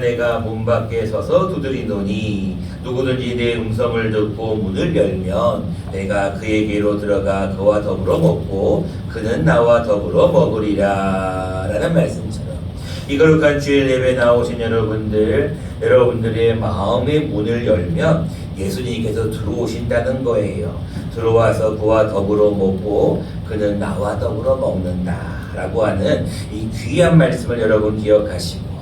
내가 문 밖에 서서 두드리노니 누구든지 내 음성을 듣고 문을 열면 내가 그에게로 들어가 그와 더불어 먹고 그는 나와 더불어 먹으리라 라는 말씀처럼 이 거룩한 주일 예배 나오신 여러분들의 마음의 문을 열면 예수님께서 들어오신다는 거예요. 들어와서 그와 더불어 먹고 그는 나와 더불어 먹는다 라고 하는 이 귀한 말씀을 여러분 기억하시고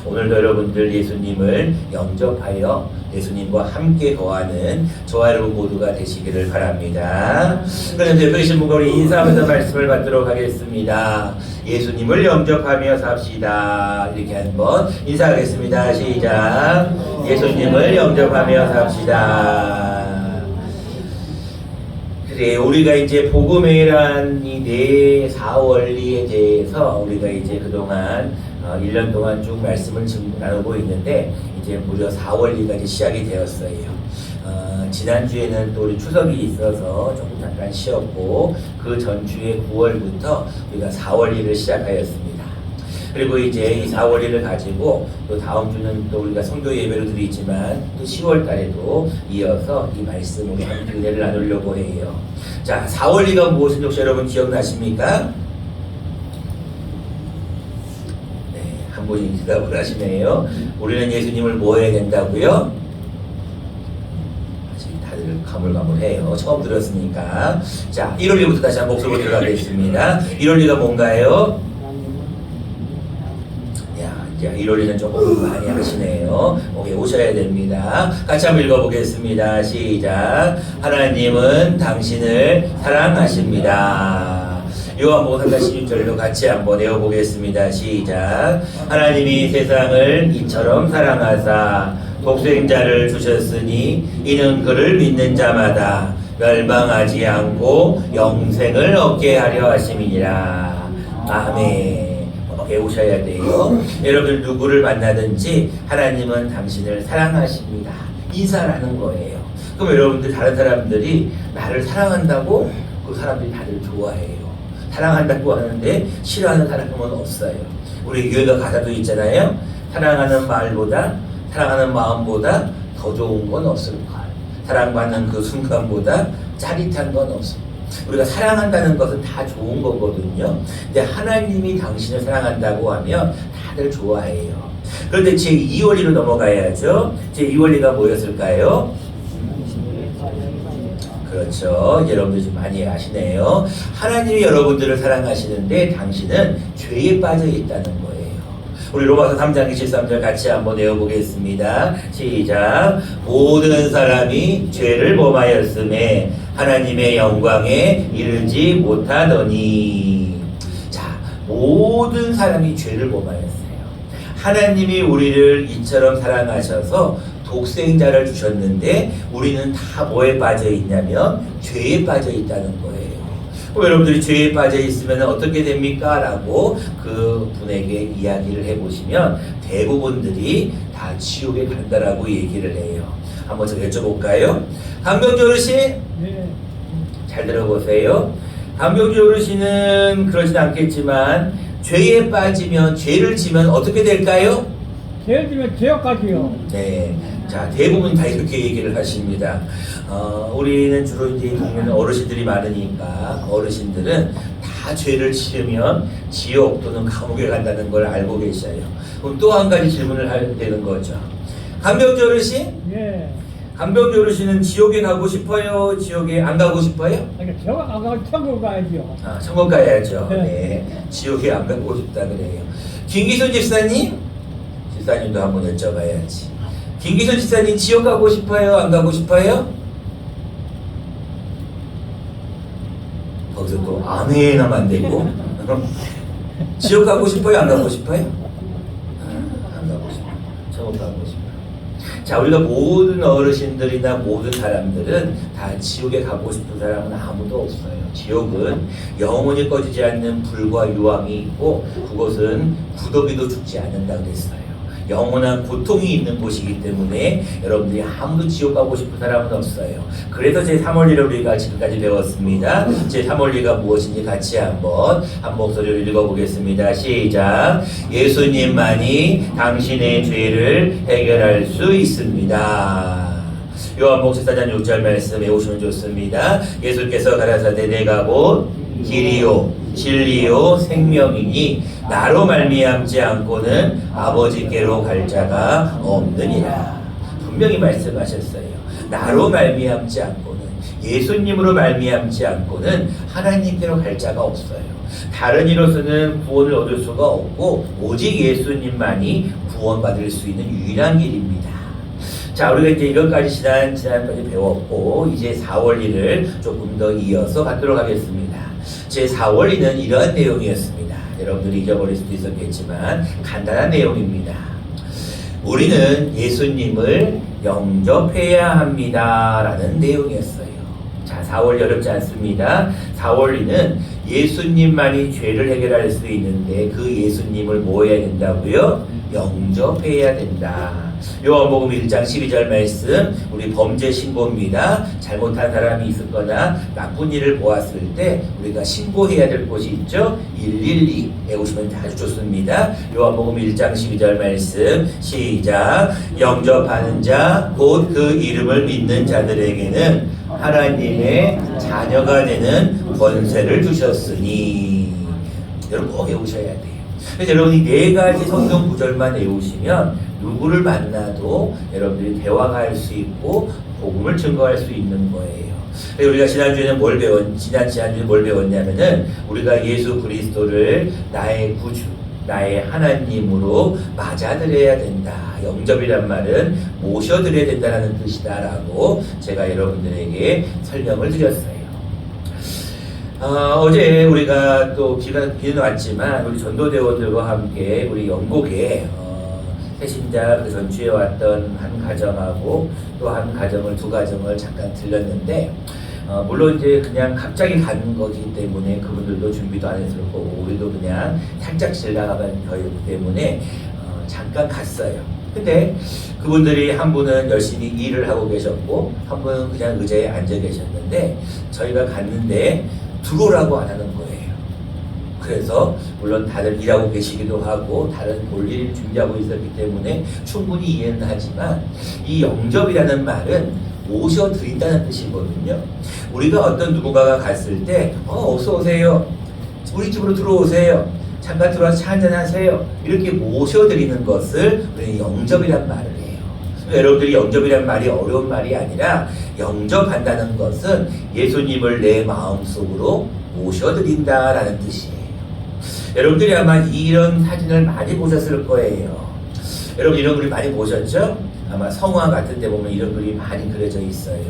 오늘도 여러분들 예수님을 영접하여 예수님과 함께 거하는 저와 여러분 모두가 되시기를 바랍니다. 그럼 옆에 계신 분과 우리 인사하면서 말씀을 받도록 하겠습니다. 예수님을 영접하며 삽시다. 이렇게 한번 인사하겠습니다. 시작. 예수님을 영접하며 삽시다. 그래, 우리가 이제 복음회란 이 네 사원리에 대해서 우리가 이제 그동안 1년 동안 쭉 말씀을 나누고 있는데 이제 무려 4월리까지 시작이 되었어요. 지난주에는 또 우리 추석이 있어서 조금 잠깐 쉬었고 그 전주에 9월부터 우리가 4월리를 시작하였습니다. 그리고 이제 이 4월리를 가지고 또 다음 주는 또 우리가 성교 예배를 드리지만 또 10월 달에도 이어서 이 말씀으로 함께 은혜를 나누려고 해요. 자, 4월리가 무엇인지 혹시 여러분 기억나십니까? 한 분이 대답을 하시네요. 우리는 예수님을 뭐 해야 된다고요? 아직 다들 가물가물해요. 처음 들었으니까. 자, 1월리부터 다시 한 목소리로 들어가겠습니다. 1월리가 뭔가요? 야, 이제 1월리는 조금 많이 하시네요. 오케이, 오셔야 됩니다. 같이 한번 읽어보겠습니다. 시작. 하나님은 당신을 사랑하십니다. 요한복음 3장 16절로 같이 한번 외워보겠습니다. 시작. 하나님이 세상을 이처럼 사랑하사 독생자를 주셨으니 이는 그를 믿는 자마다 멸망하지 않고 영생을 얻게 하려 하심이니라. 아멘. 배우셔야 돼요. 여러분 누구를 만나든지 하나님은 당신을 사랑하십니다. 인사라는 거예요. 그럼 여러분들 다른 사람들이 나를 사랑한다고 그 사람들이 다들 좋아해요. 사랑한다고 하는데 싫어하는 사람은 없어요. 우리 교회가 가사도 있잖아요. 사랑하는 말보다 사랑하는 마음보다 더 좋은 건 없을 거예요. 사랑받는 그 순간보다 짜릿한 건 없습니다. 우리가 사랑한다는 것은 다 좋은 거거든요. 근데 하나님이 당신을 사랑한다고 하면 다들 좋아해요. 그런데 제2원리로 넘어가야죠. 제2원리가 뭐였을까요? 그렇죠. 여러분들 좀 많이 아시네요. 하나님이 여러분들을 사랑하시는데 당신은 죄에 빠져 있다는 거예요. 우리 로마서 3장 23절 같이 한번 외워보겠습니다. 시작. 모든 사람이 죄를 범하였음에 하나님의 영광에 이르지 못하더니. 자, 모든 사람이 죄를 범하였어요. 하나님이 우리를 이처럼 사랑하셔서 독생자를 주셨는데 우리는 다 뭐에 빠져 있냐면 죄에 빠져 있다는 거예요. 여러분들이 죄에 빠져 있으면 어떻게 됩니까? 라고 그 분에게 이야기를 해보시면 대부분들이 다 지옥에 간다라고 얘기를 해요. 한번 저 여쭤볼까요? 강병주 어르신? 네. 잘 들어보세요. 강병주 어르신은 그러진 않겠지만 죄에 빠지면 죄를 지면 어떻게 될까요? 죄를 지면 지옥까지요. 네. 자, 대부분 다 이렇게 얘기를 하십니다. 우리는 주로 이제 보면 어르신들이 많으니까 어르신들은 다 죄를 지으면 지옥 또는 감옥에 간다는 걸 알고 계셔요. 그럼 또 한 가지 질문을 하게 되는 거죠. 강병주 어르신? 예. 강병주 어르신은 지옥에 가고 싶어요? 지옥에 안 가고 싶어요? 그러니까 지옥 안 가고 천국 가야죠. 아, 천국 가야죠. 네. 네. 지옥에 안 가고 싶다 그래요. 김기순 집사님? 집사님도 한번 여쭤봐야지. 김기순 집사님 지옥 가고 싶어요? 안 가고 싶어요? 거기서 또 아멘 하면 안 되고 지옥 가고 싶어요? 안 가고 싶어요? 안 가고 싶어요. 천국 가고 싶어요. 자, 우리가 모든 어르신들이나 모든 사람들은 다 지옥에 가고 싶은 사람은 아무도 없어요. 지옥은 영원히 꺼지지 않는 불과 유황이 있고 그것은 구더기도 죽지 않는다 그랬어요. 영원한 고통이 있는 곳이기 때문에 여러분들이 아무도 지옥 가고 싶은 사람은 없어요. 그래서 제 3원리를 우리가 지금까지 배웠습니다. 제 3원리가 무엇인지 같이 한번 한 목소리로 읽어보겠습니다. 시작. 예수님만이 당신의 죄를 해결할 수 있습니다. 요한복음 14장 6절 말씀 외우시면 좋습니다. 예수께서 가라사대 내가 곧 길이요 진리요 생명이니 나로 말미암지 않고는 아버지께로 갈 자가 없느니라. 분명히 말씀하셨어요. 나로 말미암지 않고는, 예수님으로 말미암지 않고는 하나님께로 갈 자가 없어요. 다른 이로서는 구원을 얻을 수가 없고 오직 예수님만이 구원받을 수 있는 유일한 길입니다. 자, 우리가 이제 이것까지 지난번에 배웠고 이제 4원리를 조금 더 이어서 갖도록 하겠습니다. 제 4원리는 이러한 내용이었습니다. 여러분들이 잊어버릴 수도 있었겠지만 간단한 내용입니다. 우리는 예수님을 영접해야 합니다 라는 내용이었어요. 자, 4원리 어렵지 않습니다. 4원리는 예수님만이 죄를 해결할 수 있는데 그 예수님을 뭐 해야 된다고요? 영접해야 된다. 요한복음 1장 12절 말씀, 우리 범죄 신고입니다. 잘못한 사람이 있었거나 나쁜 일을 보았을 때 우리가 신고해야 될 곳이 있죠. 112 외우시면 아주 좋습니다. 요한복음 1장 12절 말씀 시작. 영접하는 자 곧 그 이름을 믿는 자들에게는 하나님의 자녀가 되는 권세를 주셨으니. 여러분 꼭 외우셔야 돼요. 그래서 여러분이 4가지 성경 구절만 외우시면 누구를 만나도 여러분들이 대화가 할 수 있고 복음을 증거할 수 있는 거예요. 그래서 우리가 지난주에는 지난주에 뭘 배웠냐면은 우리가 예수 그리스도를 나의 구주, 나의 하나님으로 맞아들여야 된다. 영접이란 말은 모셔드려야 된다는 뜻이다라고 제가 여러분들에게 설명을 드렸어요. 어제 우리가 또 비는 왔지만 우리 전도대원들과 함께 우리 영국에 새신자 그 전주에 왔던 한 가정하고 또 한 가정을, 2가정을 잠깐 들렸는데 물론 이제 그냥 갑자기 가는 거기 때문에 그분들도 준비도 안 했을 거고 우리도 그냥 살짝 지나가는 거였기 때문에 잠깐 갔어요. 근데 그분들이 한 분은 열심히 일을 하고 계셨고 한 분은 그냥 의자에 앉아 계셨는데 저희가 갔는데 들어오라고 안 하는 거예요. 그래서 물론 다들 일하고 계시기도 하고 다른 볼일을 준비하고 있었기 때문에 충분히 이해는 하지만 이 영접이라는 말은 모셔드린다는 뜻이거든요. 우리가 어떤 누군가가 갔을 때 어서 오세요. 우리 집으로 들어오세요. 잠깐 들어와서 차 한잔 하세요. 이렇게 모셔드리는 것을 우리는 영접이란 말을 해요. 여러분들이 영접이란 말이 어려운 말이 아니라 영접한다는 것은 예수님을 내 마음속으로 모셔드린다라는 뜻이에요. 여러분들이 아마 이런 사진을 많이 보셨을 거예요. 여러분 이런 그림 많이 보셨죠? 아마 성화 같은 데 보면 이런 그림이 많이 그려져 있어요.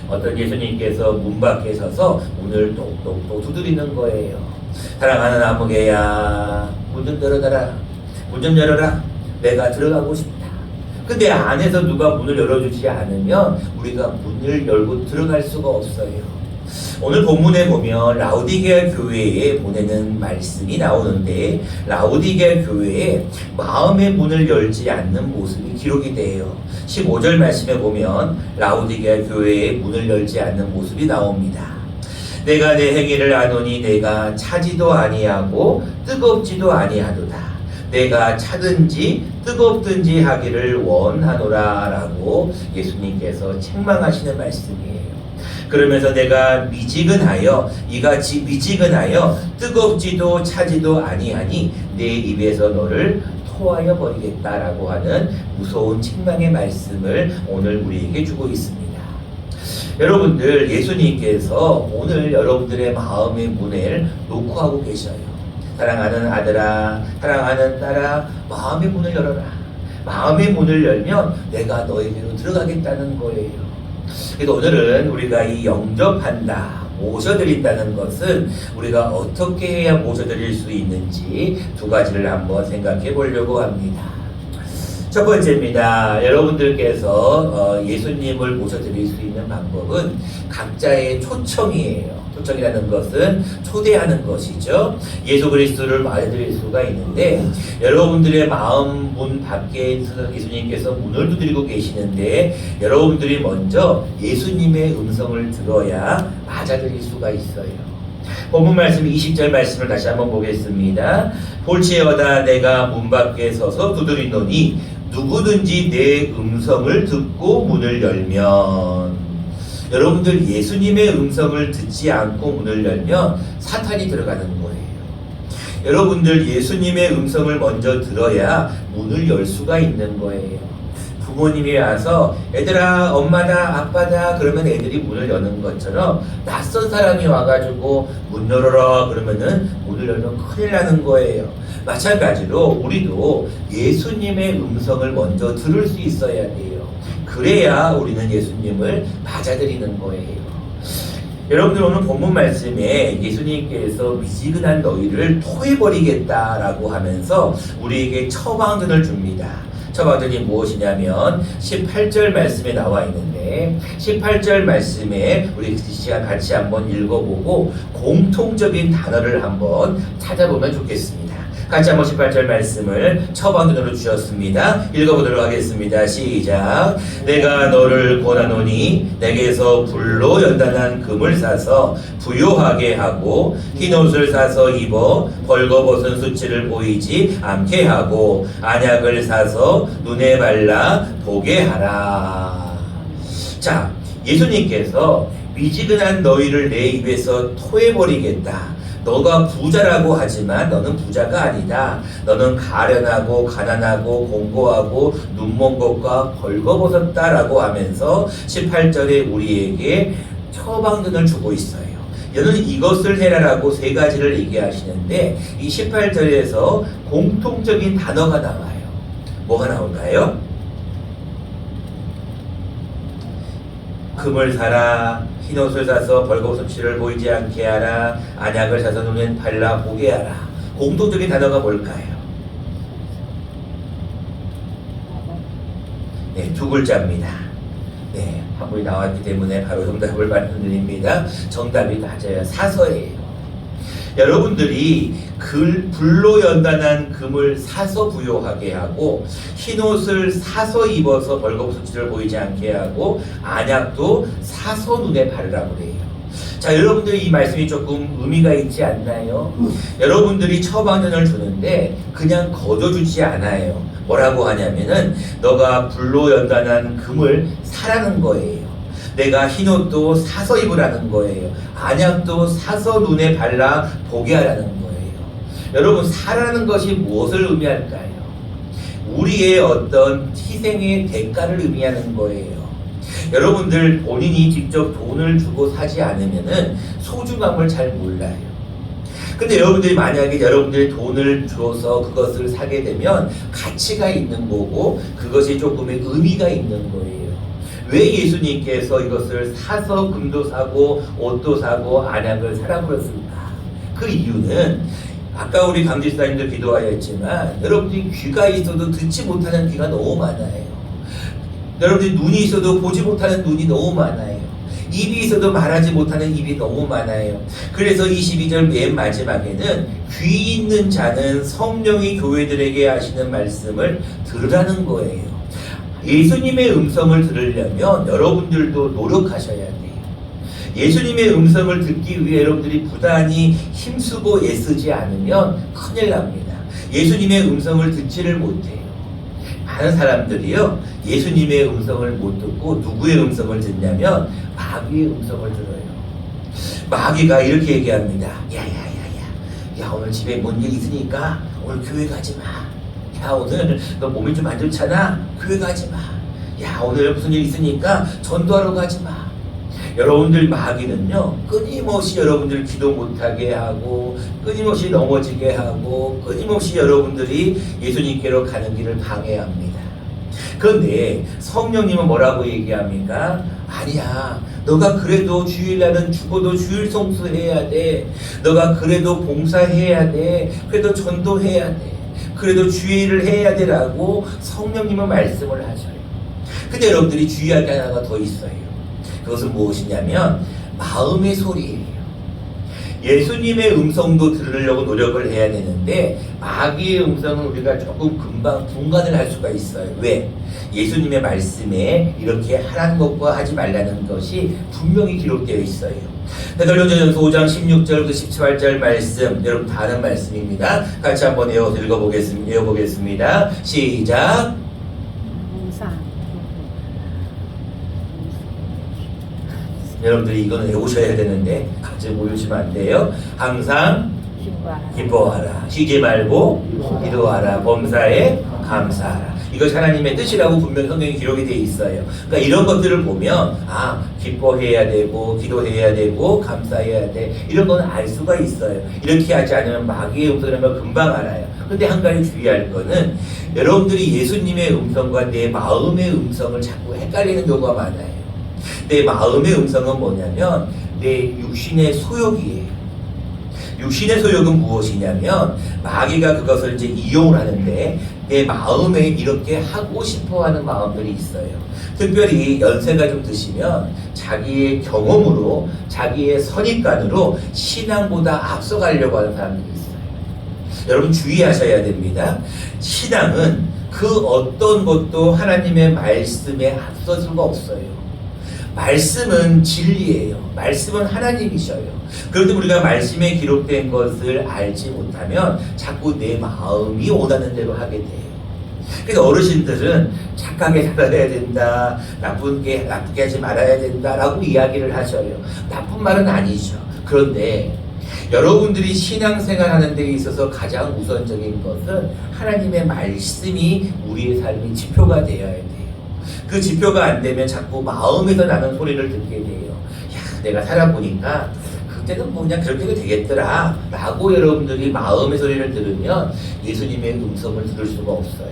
어떤 예수님께서 문 밖에 서서 문을 똑똑똑 두드리는 거예요. 사랑하는 아무개야, 문 좀 열어달라. 문 좀 열어라. 내가 들어가고 싶다. 근데 안에서 누가 문을 열어주지 않으면 우리가 문을 열고 들어갈 수가 없어요. 오늘 본문에 보면 라우디게아 교회에 보내는 말씀이 나오는데 라우디게아 교회에 마음의 문을 열지 않는 모습이 기록이 돼요. 15절 말씀에 보면 라우디게아 교회에 문을 열지 않는 모습이 나옵니다. 내가 내 행위를 아노니 내가 차지도 아니하고 뜨겁지도 아니하도다. 내가 차든지 뜨겁든지 하기를 원하노라 라고 예수님께서 책망하시는 말씀이에요. 그러면서 내가 이같이 미지근하여 뜨겁지도 차지도 아니하니 내 입에서 너를 토하여 버리겠다라고 하는 무서운 책망의 말씀을 오늘 우리에게 주고 있습니다. 여러분들, 예수님께서 오늘 여러분들의 마음의 문을 놓고 하고 계셔요. 사랑하는 아들아, 사랑하는 딸아, 마음의 문을 열어라. 마음의 문을 열면 내가 너에게로 들어가겠다는 거예요. 그래서 오늘은 우리가 이 영접한다, 모셔드린다는 것은 우리가 어떻게 해야 모셔드릴 수 있는지 2가지를 한번 생각해 보려고 합니다. 첫 번째입니다. 여러분들께서 예수님을 모셔드릴 수 있는 방법은 각자의 초청이에요. 초청이라는 것은 초대하는 것이죠. 예수 그리스도를 맞아드릴 수가 있는데 여러분들의 마음 문 밖에 예수님께서 문을 두드리고 계시는데 여러분들이 먼저 예수님의 음성을 들어야 맞아들일 수가 있어요. 본문 말씀 20절 말씀을 다시 한번 보겠습니다. 볼지어다 내가 문 밖에 서서 두드리노니 누구든지 내 음성을 듣고 문을 열면, 여러분들 예수님의 음성을 듣지 않고 문을 열면 사탄이 들어가는 거예요. 여러분들 예수님의 음성을 먼저 들어야 문을 열 수가 있는 거예요. 부모님이 와서 애들아 엄마다 아빠다 그러면 애들이 문을 여는 것처럼 낯선 사람이 와가지고 문 열어라 그러면은 문을 열면 큰일 나는 거예요. 마찬가지로 우리도 예수님의 음성을 먼저 들을 수 있어야 돼요. 그래야 우리는 예수님을 맞아들이는 거예요. 여러분들 오늘 본문 말씀에 예수님께서 미지근한 너희를 토해버리겠다라고 하면서 우리에게 처방전을 줍니다. 처방전이 무엇이냐면 18절 말씀에 나와 있는데 18절 말씀에 우리 시간 같이 한번 읽어보고 공통적인 단어를 한번 찾아보면 좋겠습니다. 같이 한번 18절 말씀을 처방전으로 주셨습니다. 읽어보도록 하겠습니다. 시작. 내가 너를 권하노니 내게서 불로 연단한 금을 사서 부요하게 하고 흰옷을 사서 입어 벌거벗은 수치를 보이지 않게 하고 안약을 사서 눈에 발라 보게 하라. 자, 예수님께서 미지근한 너희를 내 입에서 토해버리겠다. 너가 부자라고 하지만 너는 부자가 아니다. 너는 가련하고 가난하고 공고하고 눈먼 것과 벌거벗었다라고 하면서 18절에 우리에게 처방전을 주고 있어요. 너는 이것을 해라라고 세 가지를 얘기하시는데 이 18절에서 공통적인 단어가 나와요. 뭐가 나올까요? 금을 사라, 흰옷을 사서 벌거벗은 수치를 보이지 않게 하라, 안약을 사서 눈에 발라 보게 하라. 공통적인 단어가 뭘까요? 네, 두 글자입니다. 네, 한문이 나왔기 때문에 바로 정답을 말씀드립니다. 정답이 맞아요. 사서예요. 여러분들이 불로 연단한 금을 사서 부요하게 하고 흰옷을 사서 입어서 벌거벗은 수치를 보이지 않게 하고 안약도 사서 눈에 바르라고 그래요. 자, 여러분들이 이 말씀이 조금 의미가 있지 않나요? 여러분들이 처방전을 주는데 그냥 거둬주지 않아요. 뭐라고 하냐면은 너가 불로 연단한 금을 사라는 거예요. 내가 흰옷도 사서 입으라는 거예요. 안약도 사서 눈에 발라 보게 하라는 거예요. 여러분, 사라는 것이 무엇을 의미할까요? 우리의 어떤 희생의 대가를 의미하는 거예요. 여러분들 본인이 직접 돈을 주고 사지 않으면은 소중함을 잘 몰라요. 근데 여러분들이 만약에 여러분들이 돈을 줘서 그것을 사게 되면 가치가 있는 거고 그것이 조금의 의미가 있는 거예요. 왜 예수님께서 이것을 사서 금도 사고 옷도 사고 안약을 사라고 그랬을까? 그 이유는 아까 우리 강지사님도 기도하였지만 여러분들이 귀가 있어도 듣지 못하는 귀가 너무 많아요. 여러분들이 눈이 있어도 보지 못하는 눈이 너무 많아요. 입이 있어도 말하지 못하는 입이 너무 많아요. 그래서 22절 맨 마지막에는 귀 있는 자는 성령이 교회들에게 하시는 말씀을 들으라는 거예요. 예수님의 음성을 들으려면 여러분들도 노력하셔야 돼요. 예수님의 음성을 듣기 위해 여러분들이 부단히 힘쓰고 애쓰지 않으면 큰일 납니다. 예수님의 음성을 듣지를 못해요. 많은 사람들이요, 예수님의 음성을 못 듣고 누구의 음성을 듣냐면 마귀의 음성을 들어요. 마귀가 이렇게 얘기합니다. 야 오늘 집에 뭔 일 있으니까 오늘 교회 가지 마. 야 오늘 너 몸이 좀 안 좋잖아. 교회 가지 마. 야 오늘 무슨 일 있으니까 전도하러 가지 마. 여러분들 마귀는요 끊임없이 여러분들 기도 못하게 하고 끊임없이 넘어지게 하고 끊임없이 여러분들이 예수님께로 가는 길을 방해합니다. 그런데 성령님은 뭐라고 얘기합니까? 아니야, 너가 그래도 주일날은 죽어도 주일 성수해야 돼. 너가 그래도 봉사해야 돼. 그래도 전도해야 돼. 그래도 주의를 해야 되라고 성령님은 말씀을 하셔요. 근데 여러분들이 주의할 게 하나가 더 있어요. 그것은 무엇이냐면 마음의 소리예요. 예수님의 음성도 들으려고 노력을 해야 되는데 마귀의 음성은 우리가 조금 금방 분간을 할 수가 있어요. 왜? 예수님의 말씀에 이렇게 하라는 것과 하지 말라는 것이 분명히 기록되어 있어요. 베드로전서 5장 16절 그 17절 말씀 여러분 다 아는 말씀입니다. 같이 한번 외워보겠습니다. 시작. 여러분들이 이거는 외우셔야 되는데 갑자기 모르시면 안 돼요. 항상 기뻐하라. 쉬지 말고 기도하라. 범사에 감사하라. 이것이 하나님의 뜻이라고 분명히 성경에 기록이 되어 있어요. 그러니까 이런 것들을 보면 기뻐해야 되고 기도해야 되고 감사해야 돼. 이런 거는 알 수가 있어요. 이렇게 하지 않으면 마귀의 음성이라는 걸 금방 알아요. 근데 한 가지 주의할 거는 여러분들이 예수님의 음성과 내 마음의 음성을 자꾸 헷갈리는 경우가 많아요. 내 마음의 음성은 뭐냐면 내 육신의 소욕이에요. 육신의 소욕은 무엇이냐면 마귀가 그것을 이제 이용을 하는데 내 마음에 이렇게 하고 싶어하는 마음들이 있어요. 특별히 연세가 좀 드시면 자기의 경험으로 자기의 선입관으로 신앙보다 앞서가려고 하는 사람들이 있어요. 여러분 주의하셔야 됩니다. 신앙은 그 어떤 것도 하나님의 말씀에 앞설 수가 없어요. 말씀은 진리예요. 말씀은 하나님이셔요. 그런데 우리가 말씀에 기록된 것을 알지 못하면 자꾸 내 마음이 원하는 대로 하게 돼요. 그래서 어르신들은 착하게 살아야 된다, 나쁘게 하지 말아야 된다라고 이야기를 하셔요. 나쁜 말은 아니죠. 그런데 여러분들이 신앙생활 하는 데 있어서 가장 우선적인 것은 하나님의 말씀이 우리의 삶의 지표가 되어야 돼요. 그 지표가 안 되면 자꾸 마음에서 나는 소리를 듣게 돼요. 야, 내가 살아보니까 그때는 뭐 그냥 그렇게 되겠더라 라고 여러분들이 마음의 소리를 들으면 예수님의 음성을 들을 수가 없어요.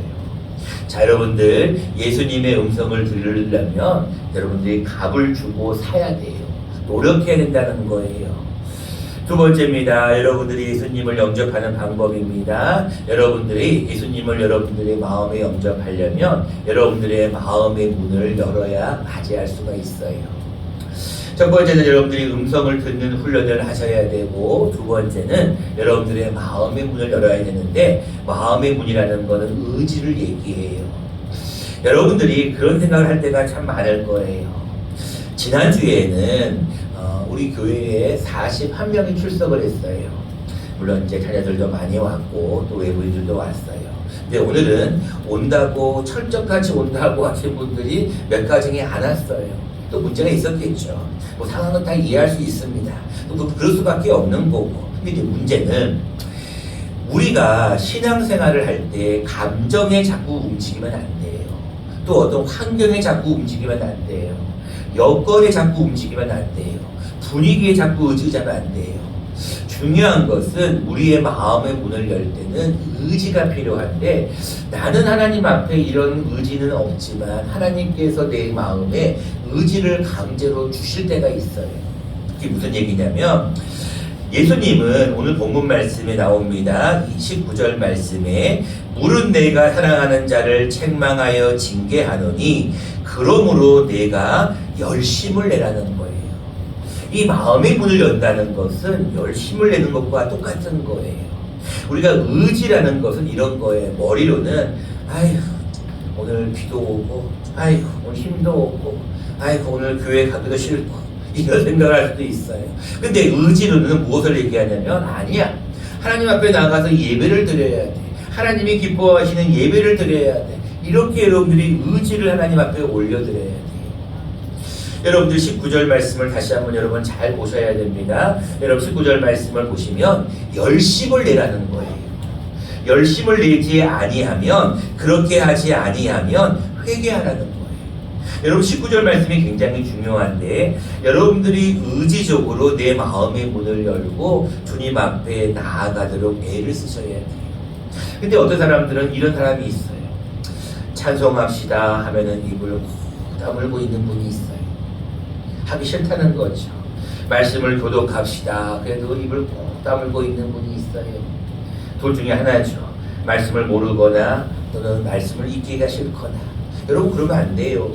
자, 여러분들 예수님의 음성을 들으려면 여러분들이 값을 주고 사야 돼요. 노력해야 된다는 거예요. 두 번째입니다. 여러분들이 예수님을 영접하는 방법입니다. 여러분들이 예수님을 여러분들의 마음에 영접하려면 여러분들의 마음의 문을 열어야 맞이할 수가 있어요. 첫 번째는 여러분들이 음성을 듣는 훈련을 하셔야 되고, 두 번째는 여러분들의 마음의 문을 열어야 되는데, 마음의 문이라는 것은 의지를 얘기해요. 여러분들이 그런 생각을 할 때가 참 많을 거예요. 지난주에는 우리 교회에 41명이 출석을 했어요. 물론 이제 자녀들도 많이 왔고 또 외부인들도 왔어요. 근데 오늘은 온다고 철저같이 온다고 하신 분들이 몇 가정이 안 왔어요. 또 문제가 있었겠죠. 뭐 상황은 다 이해할 수 있습니다. 또 그럴 수밖에 없는 거고. 근데 이제 문제는 우리가 신앙생활을 할 때 감정에 자꾸 움직이면 안 돼요. 또 어떤 환경에 자꾸 움직이면 안 돼요. 여건에 자꾸 움직이면 안 돼요. 분위기에 자꾸 의지하면 안 돼요. 중요한 것은 우리의 마음의 문을 열 때는 의지가 필요한데, 나는 하나님 앞에 이런 의지는 없지만 하나님께서 내 마음에 의지를 강제로 주실 때가 있어요. 그게 무슨 얘기냐면, 예수님은 오늘 본문 말씀에 나옵니다. 29절 말씀에 물은 내가 사랑하는 자를 책망하여 징계하노니 그러므로 내가 열심을 내라는 거예요. 이 마음의 문을 연다는 것은 열심을 내는 것과 똑같은 거예요. 우리가 의지라는 것은 이런 거예요. 머리로는 아이고 오늘 비도 오고, 아이고 오늘 힘도 없고, 아이고 오늘 교회 가기도 싫고, 이런 생각을 할 수도 있어요. 근데 의지로는 무엇을 얘기하냐면, 아니야, 하나님 앞에 나가서 예배를 드려야 돼. 하나님이 기뻐하시는 예배를 드려야 돼. 이렇게 여러분들이 의지를 하나님 앞에 올려드려야 돼요. 여러분들 19절 말씀을 다시 한번 여러분 잘 보셔야 됩니다. 여러분 19절 말씀을 보시면 열심을 내라는 거예요. 열심을 내지 아니하면, 그렇게 하지 아니하면 회개하라는 거예요. 여러분 19절 말씀이 굉장히 중요한데, 여러분들이 의지적으로 내 마음의 문을 열고 주님 앞에 나아가도록 애를 쓰셔야 돼요. 근데 어떤 사람들은 이런 사람이 있어요. 찬송합시다 하면은 입을 콕 다물고 있는 분이 있어요. 하기 싫다는 거죠. 말씀을 교독합시다. 그래도 입을 꼭 다물고 있는 분이 있어요. 둘 중에 하나죠. 말씀을 모르거나 또는 말씀을 읽기가 싫거나 여러분 그러면 안 돼요.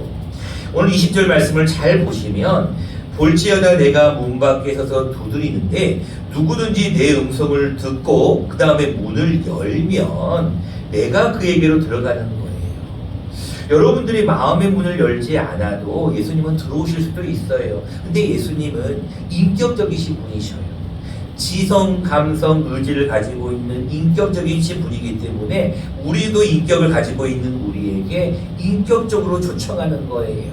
오늘 20절 말씀을 잘 보시면 볼지어다 내가 문 밖에 서서 두드리는데 누구든지 내 음성을 듣고 그 다음에 문을 열면 내가 그에게로 들어가는 거예요. 여러분들이 마음의 문을 열지 않아도 예수님은 들어오실 수도 있어요. 근데 예수님은 인격적이신 분이셔요. 지성, 감성, 의지를 가지고 있는 인격적이신 분이기 때문에 우리도 인격을 가지고 있는 우리에게 인격적으로 초청하는 거예요.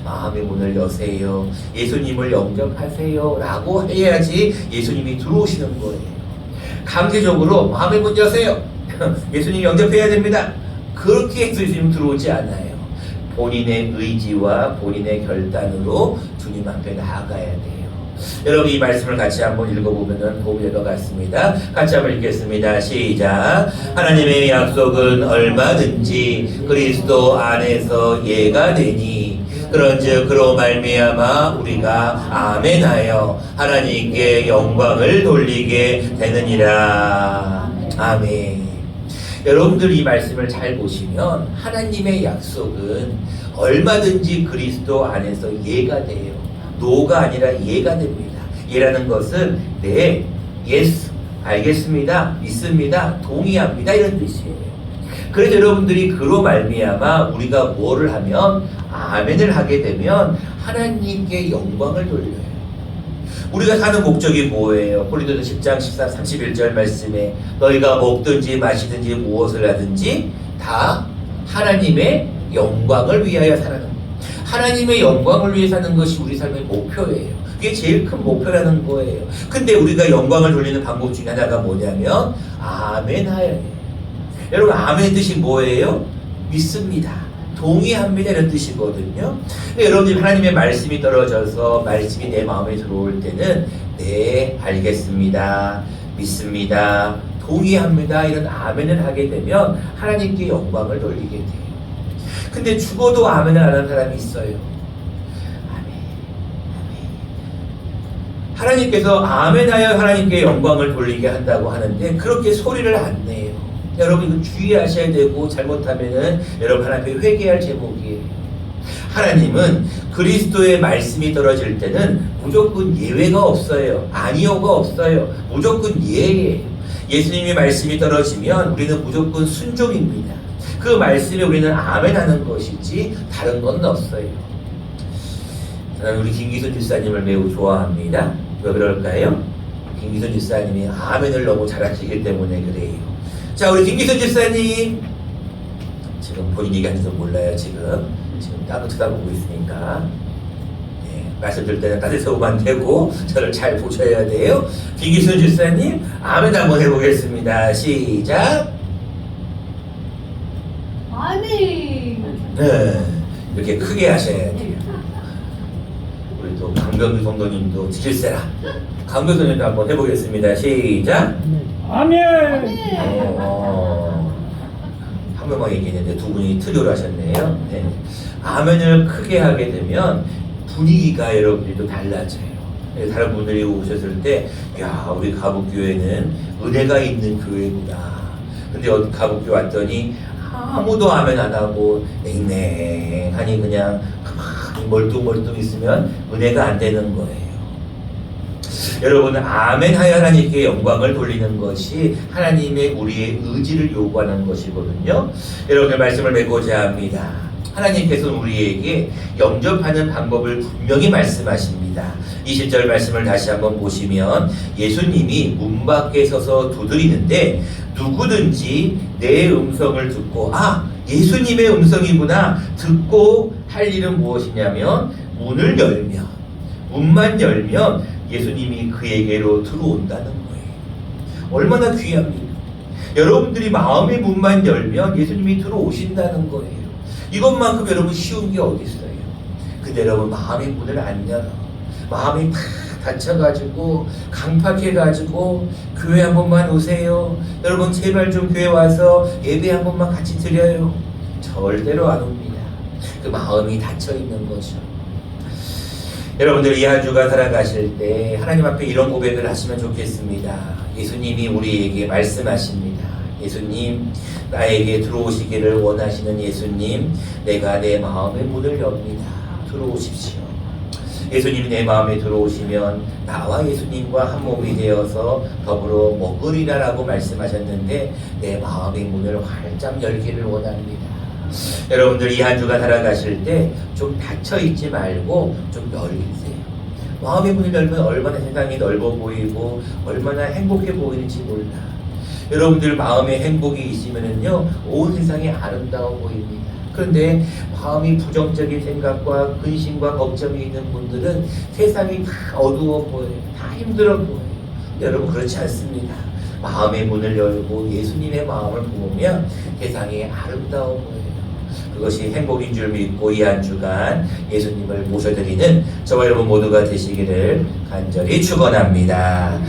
마음의 문을 여세요. 예수님을 영접하세요. 라고 해야지 예수님이 들어오시는 거예요. 강제적으로 마음의 문 여세요. 예수님 영접해야 됩니다. 그렇게 해서 예수님 들어오지 않아요. 본인의 의지와 본인의 결단으로 주님 앞에 나아가야 돼요. 여러분 이 말씀을 같이 한번 읽어보면 도움이 될 것 같습니다. 같이 한번 읽겠습니다. 시작. 하나님의 약속은 얼마든지 그리스도 안에서 예가 되니 그런즉 그로 말미암아 우리가 아멘하여 하나님께 영광을 돌리게 되느니라. 아멘. 여러분들 이 말씀을 잘 보시면 하나님의 약속은 얼마든지 그리스도 안에서 예가 돼요. 노가 아니라 예가 됩니다. 예라는 것은 네, 예스, 알겠습니다, 믿습니다, 동의합니다 이런 뜻이에요. 그래서 여러분들이 그로 말미암아 우리가 뭐를 하면 아멘을 하게 되면 하나님께 영광을 돌려요. 우리가 사는 목적이 뭐예요? 고린도서 10장 31절 말씀에 너희가 먹든지 마시든지 무엇을 하든지 다 하나님의 영광을 위하여 사는 거예요. 하나님의 영광을 위해 사는 것이 우리 삶의 목표예요. 그게 제일 큰 목표라는 거예요. 근데 우리가 영광을 돌리는 방법 중에 하나가 뭐냐면 아멘 하여야 해요. 여러분 아멘의 뜻이 뭐예요? 믿습니다, 동의합니다 이런 뜻이거든요. 여러분들이 하나님의 말씀이 떨어져서 말씀이 내 마음에 들어올 때는 네 알겠습니다, 믿습니다, 동의합니다 이런 아멘을 하게 되면 하나님께 영광을 돌리게 돼요. 근데 죽어도 아멘을 안 하는 사람이 있어요. 아멘, 아멘. 하나님께서 아멘하여 하나님께 영광을 돌리게 한다고 하는데 그렇게 소리를 안 내요. 여러분 이거 주의하셔야 되고 잘못하면은 여러분 하나님 앞에 회개할 제목이에요. 하나님은 그리스도의 말씀이 떨어질 때는 무조건 예외가 없어요. 아니오가 없어요. 무조건 예예요. 예수님의 말씀이 떨어지면 우리는 무조건 순종입니다. 그 말씀에 우리는 아멘하는 것이지 다른 건 없어요. 저는 우리 김기순 집사님을 매우 좋아합니다. 왜 그럴까요? 김기순 집사님이 아멘을 너무 잘하시기 때문에 그래요. 자, 우리 김기순 집사님 지금 본인 얘기하는지도 몰라요. 지금 따로 쳐다보고 있으니까 말씀 드릴 때는 따뜻하고만 되고 저를 잘 보셔야 돼요. 김기순 집사님 아멘 한번 해보겠습니다. 시작. 아멘. 네, 이렇게 크게 하셔야 돼요. 우리 또 강병규 성도님도 지실세라. 강병규 성도님도 한번 해보겠습니다. 시작. 아멘. 한 명만 얘기했는데 두 분이 트리오를 하셨네요. 네. 아멘을 크게 하게 되면 분위기가 여러분들도 달라져요. 다른 분들이 오셨을 때, 야, 우리 가북교회는 은혜가 있는 교회구나. 근데 어디 가북교회 왔더니 아무도 아멘 안 하고 냉랭하니 그냥 가만히 멀뚱멀뚱 있으면 은혜가 안 되는 거예요. 여러분은 아멘하여 하나님께 영광을 돌리는 것이 하나님의 우리의 의지를 요구하는 것이거든요. 여러분의 말씀을 맺고자 합니다. 하나님께서는 우리에게 영접하는 방법을 분명히 말씀하십니다. 20절 말씀을 다시 한번 보시면 예수님이 문 밖에 서서 두드리는데 누구든지 내 음성을 듣고 예수님의 음성이구나 듣고 할 일은 무엇이냐면 문을 열면 문만 열면 예수님이 그에게로 들어온다는 거예요. 얼마나 귀합니까? 여러분들이 마음의 문만 열면 예수님이 들어오신다는 거예요. 이것만큼 여러분 쉬운 게 어디 있어요? 근데 여러분 마음의 문을 안 열어. 마음이 팍 닫혀가지고 강팍해가지고 교회 한 번만 오세요. 여러분 제발 좀 교회 와서 예배 한 번만 같이 드려요. 절대로 안 옵니다. 그 마음이 닫혀 있는 거죠. 여러분들 이 한 주간 살아가실 때 하나님 앞에 이런 고백을 하시면 좋겠습니다. 예수님이 우리에게 말씀하십니다. 예수님, 나에게 들어오시기를 원하시는 예수님, 내가 내 마음의 문을 엽니다. 들어오십시오. 예수님이 내 마음에 들어오시면 나와 예수님과 한 몸이 되어서 더불어 먹으리라라고 말씀하셨는데 내 마음의 문을 활짝 열기를 원합니다. 여러분들 이 한 주가 살아가실 때 좀 닫혀 있지 말고 좀 열리세요. 마음의 문을 열면 얼마나 세상이 넓어 보이고 얼마나 행복해 보이는지 몰라. 여러분들 마음에 행복이 있으면은요 온 세상이 아름다워 보입니다. 그런데 마음이 부정적인 생각과 근심과 걱정이 있는 분들은 세상이 다 어두워 보여요. 다 힘들어 보여요. 여러분 그렇지 않습니다. 마음의 문을 열고 예수님의 마음을 보면 세상이 아름다워 보여요. 그것이 행복인 줄 믿고 이 한 주간 예수님을 모셔드리는 저와 여러분 모두가 되시기를 간절히 축원합니다.